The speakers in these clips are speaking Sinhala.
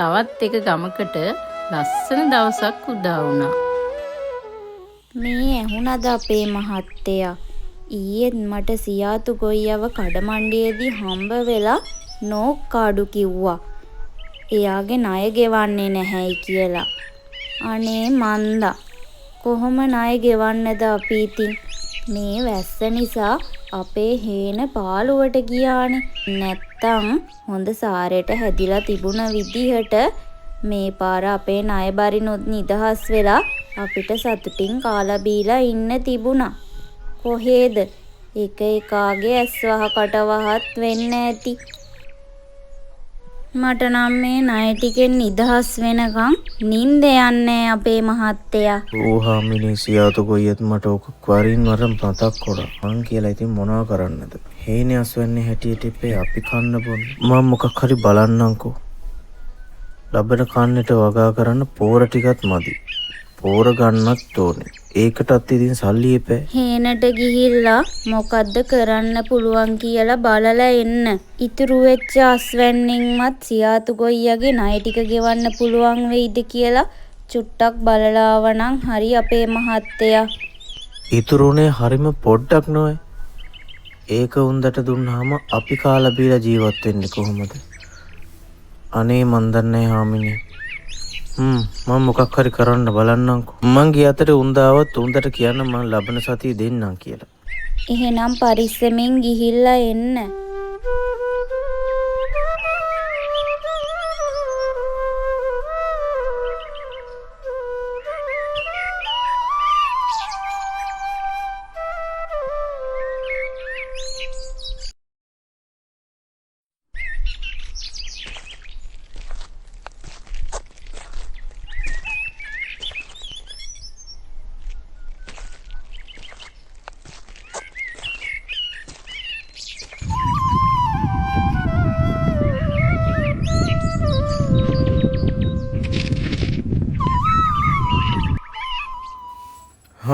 තවත් එක ගමකට ලස්සන දවසක් උදා වුණා. මේ ඇහුණද අපේ මහත්තයා? ඊයේත් මට සියාතු ගොයියව කඩමණ්ඩියේදී හම්බ වෙලා නෝක්කාඩු කිව්වා. එයාගේ ණය ගෙවන්නේ නැහැයි කියලා. අනේ මන්දා. කොහොම ණය ගෙවන්නද අපි ඉතින්? මේ වැස්ස නිසා අපේ හේන පාළුවට ගියානේ. නැත්තම් හොඳ සාරයට හැදිලා තිබුණ විදිහට මේ පාර අපේ ණය බරිනුත් නිදහස් වෙලා අපිට සතුටින් කාලා බීලා ඉන්න තිබුණා. කොහේද? එක එකාගේ ඇස් වහකට වහත් වෙන්න ඇති. මට නම් මේ ණය ටිකෙන් නිදහස් වෙනකන් නිින්ද යන්නේ අපේ මහත්තයා. ඕහාමිනේ සියාතු ගොයියත් මට ඔක වරින් වර මතක් කොරා. මං කියලා ඉතින් මොනවා කරන්නද? හේනේ අස්වැන්නේ හැටියට ඉපේ අපි කන්න බොන්න. මම මොකක් හරි බලන්නම්කෝ. ලබන කන්නට වගා කරන්න පෝර ටිකක් මදි. පෝර ගන්නත් ඕනේ. ඒකටත් ඉතින් සල්ලි එපෑ. හේනට ගිහිල්ලා මොකද්ද කරන්න පුළුවන් කියලා බලලා එන්න. ඉතුරු වෙච්ච අස්වැන්නින්වත් සියාතු ගොයියගේ ණය ටික ගෙවන්න පුළුවන් වෙයිද කියලා චුට්ටක් බලලා ආවනම් හරි අපේ මහත්තයා. ඉතුරුනේ හරිම පොඩ්ඩක් නෝයි. ඒක උන්දට දුන්නාම අපි කාලා බීලා ජීවත් වෙන්නේ කොහොමද? අනේ මන් දන්නේ හාමිනේ. මම මොකක් හරි කරන්න බලන්නම්කෝ. මං ගිය අතරේ උන්දාවත් උන්දට කියන්න මම ලබන සතිය දෙන්නම් කියලා. එහෙනම් පරිස්සමෙන් ගිහිල්ලා එන්න.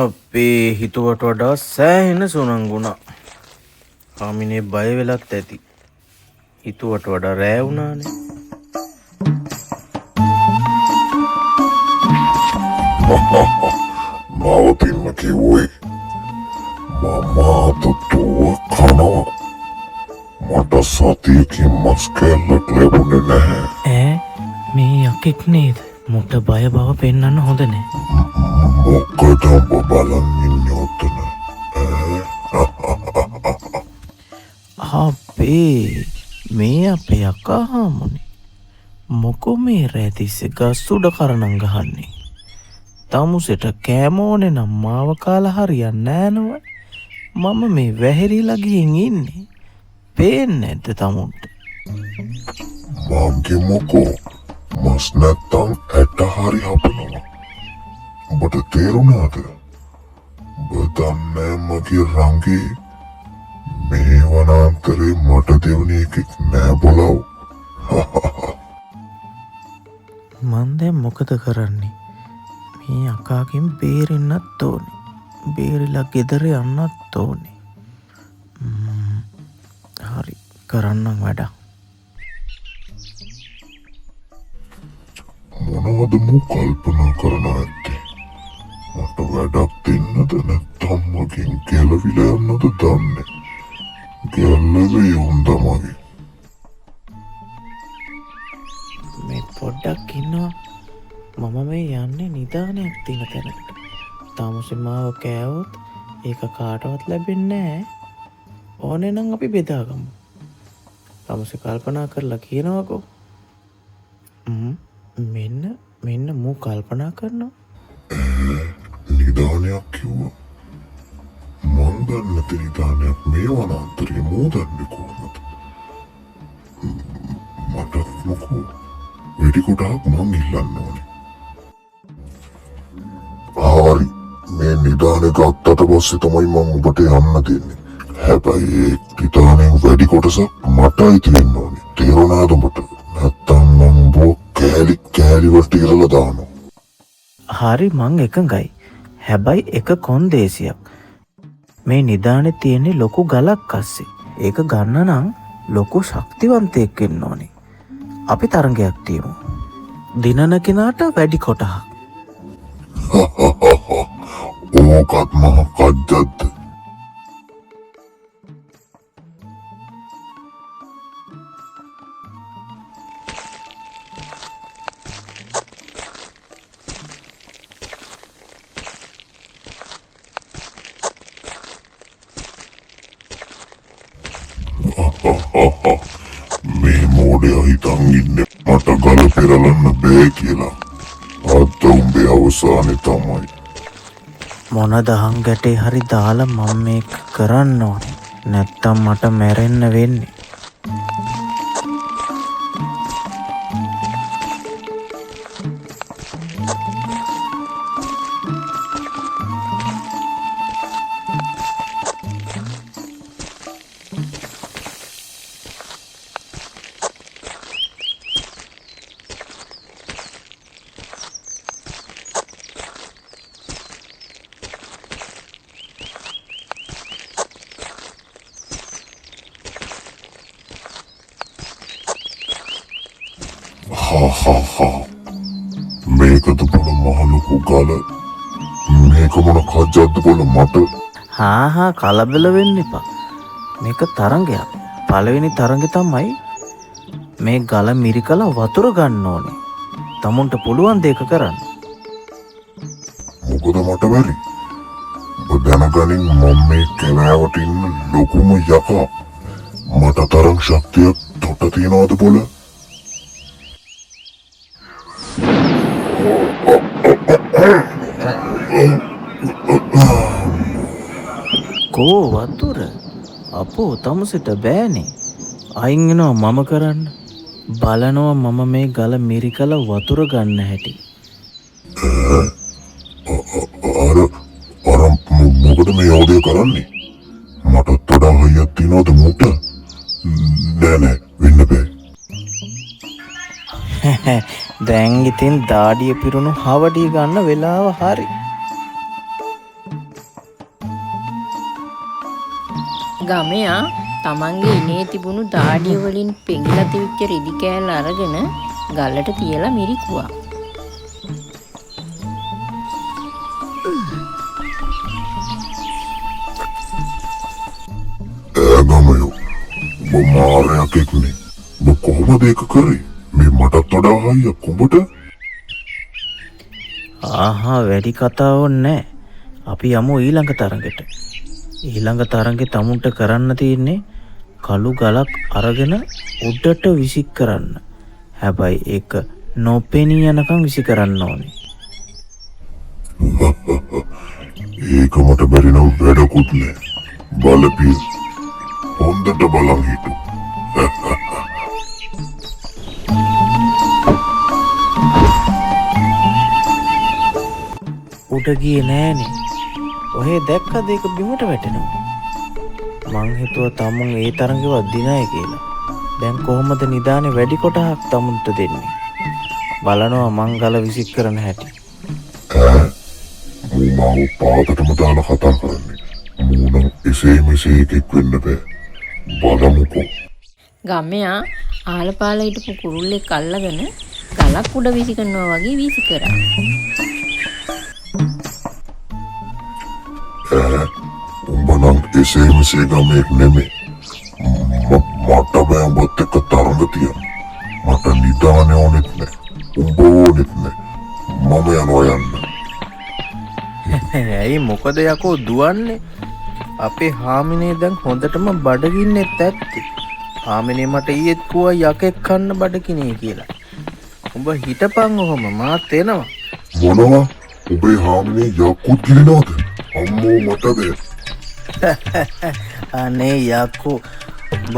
අපේ හිතුවට වඩා සෑහෙන සුනංගුණා. හාමිනේ බය වෙලත් ඇති. හිතුවට වඩා රෑ වුණානේ. නවතින්න කිව්වේ මම අතතුව කනවා. මට සතියකින් මස් කැල්ලක් ලැබුණේ නැහැ. මේ යකෙක් නේද? මුට බය බව පෙන්වන්න හොඳ නෑ. මොකද ඔබ බලන් ඉන්නේ ඔතන? අපේ මේ අපේ අක්කා හාමුනේ. මොකෝ මේ රැතිස්සේ ගස් උඩ කරණම් ගහන්නේ? තමුසෙට කෑම ඕනේ නම් මාව කාලා හරියන්නේ නෑනව. මම මේ වැහැරිලා ගිහින් ඉන්නේ. පේන්නේ නැද්ද තමුන්ට? මගේ මොකෝ මස් නැත්තම් ඇට හරි හපනවා. ඔබට තේරුණාද? ඔබ දන්නේ මගේ රංගේ මේ වනාන්තරේ මට දෙවනි එකෙක් නෑ බොලව්. මන් දැන් මොකද කරන්නේ? මේ අකාගෙන් බේරෙන්නත් ඕනේ. බේරිලා ගෙදර යන්නත් ඕනේ. හරි කරන්නම් වැඩක්. මොනවද මු කල්පනා කරන ඇත්තේ? මට වැඩක් දෙන්නද නැත්නම් මගෙන් ගැලවිලා යන්නද දන්නේ? ගැලවෙයි උන්ද මගේ. මේ පොඩ්ඩක් ඉන්නවා. මම මේ යන්නේ නිදානයක් තියෙන තැනකට. තාමුසේ මාව කෑවොත් ඒක කාටවත් ලැබෙන්නේ නැහැ. ඕනේ නම් අපි බෙදාගමු. තාමුසේ කල්පනා කරලා කියනවාකෝ. මෙන්න මු කල්පනා කරනවා. නිදානයක් කිව්වා. මං දන්නේ නැති නිදානයක් මේ වනාන්තරේ මෝ දන්නේ කොහොමද? මට මොකෝ වෙඩි කොටක් මං ඉල්ලන්න ඕනේ. හරි මේ නිදානේ ගත්තට පස්සේ තමයි මං ඔබට යන්න දෙන්නේ. හැබැයි ඒ නිදානේ වැඩි කොටසක් මටයි තියෙන්න ඕනේ. තේරුණාද ඔබට? නැත්තම් මං ඔබ කෑලි වලට ඉරලා දානවා. හරි මං එකඟයි. හැබැයි එක කොන්දේසියක්. මේ නිදානේ තියෙන්නේ ලොකු ගලක් අස්සේ. ඒක ගන්න නම් ලොකු ශක්තිවන්තයෙක් වෙන්න ඕනේ. අපි තරඟයක් තියමු. දිනන කෙනාට වැඩි කොටහක්. ඕකත් මහ කජ්ජද්ද. මේ මෝඩයා හිතන් ඉන්නේ මට ගල පෙරලන්න බෑ කියලා. අද උඹේ අවසානේ තමයි. මොන දහං ගැටේ හරි දාලා මම මේක කරන්න ඕනේ. නැත්තම් මට මැරෙන්න වෙන්නේ. මේකද බල මහලොකු ගල. මේක මොන කජ්ජද්ද බල මට. හා කලබල වෙන්න එපා. මේක තරංගයක්. පළවෙනි තරංගේ තමයි මේ ගල මිරිකලා වතුර ගන්න ඕනේ. තමුන්ට පුළුවන් දෙයක කරන්න. මොකද මට බැරි. ඔබ දැනගනින් මම මේ කැලෑවට ඉන්න ලොකුම යකා. මට තරම් ශක්තියක් තොට තියනවද බොල? කෝ වතුර අපෝ තමුසෙට බෑනේ. අයින් වෙනවා මම කරන්න. බලනවා මම මේ ගල මිරිකල වතුර ගන්න හැටි. අර මොකද මේ යෝධය කරන්නේ? මටත් වඩා හයියක් තියනවද මුට? නෑ වෙන්න බෑ. දැන් ඉතින් දාඩිය පිරුණු හවඩිය ගන්න වෙලාව හරි. ගමයා තමන්ගේ ඉනේ තිබුණු දාඩිය වලින් පෙඟිලා තිබිච්ච රෙදි කෑල්ල අරගෙන ගලට තියලා මිරිකුවා. ගමයෝ ඔබ මාරයක් එක්නේ. ඔබ කොහොමද ඒක කරේ? මේ මටත් වඩා හයියක් උඹට? වැඩි කතාවක් නෑ. අපි යමු ඊළඟ තරඟට. ඊළඟ තරඟේ තමුන්ට කරන්න තියෙන්නේ කළු ගලක් අරගෙන උඩට විසි කරන්න. හැබැයි ඒක නොපෙනී යනකම් විසි කරන්න ඕනේ. ඒක මට බැරි නම් වැඩකුත් නෑ. බලපිය හොඳට බලන් හිටු. උඩ ගියේ නෑනේ. ඔහේ දැක්කද ඒක බිමට වැටෙනවා. මං හිතුවා තමුන් ඒ තරඟෙවත් දිනයි කියලා. දැන් කොහොමද නිදානේ වැඩි කොටහක් තමුන්ට දෙන්නේ? බලනවා මං ගල විසික් කරන හැටි. මාව පාතටම දාලා කතා කරන්නේ. මූණ එසේ මෙසේ එකෙක් වෙන්න බෑ. බලමුකෝ. ගමයා ආලපාල හිටපු කුරුල්ලෙක් අල්ලගෙන ගලක් උඩ විසි කරනවා වගේ විසි කරා. උඹ නම් එසේ මෙසේ ගමෙක් නෙමේ. මට බෑ උඹත් එක්ක තරඟ තියන්න. මට නිදානේ ඕනෙත් නෑ. උඹ ඕනෙත් නෑ. මම යනවා යන්න. ඇයි මොකද යකෝ දුවන්නේ? අපේ හාමිනේ දැන් හොඳටම බඩගින්නෙත් ඇත්ති. හාමිනේ මට ඊයේත් කිව්වා යකෙක් කන්න බඩගිනේ කියලා. උඹ හිටපන් ඔහම මාත් එනවා. මොනවා? උඹේ හාමිනේ යකුත් ගිලිනවද? අම්මෝ මට බෑ. අනේ යකෝ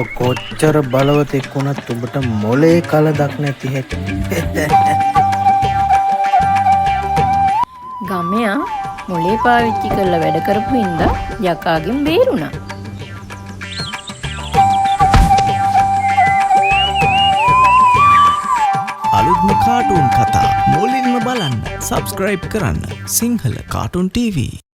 ඔබ කොච්චර බලවතෙක් වුණත් ඔබට මොලේ කලදක් නැති හැටි. ගමයා මොලේ පාවිච්චි කරලා වැඩ කරපු හින්දා යකාගෙන් බේරුණා. අලුත්ම කාටුන් කතා මුලින්ම බලන්න සබ්ස්ක්‍රයිබ් කරන්න සිංහල කාටුන් TV.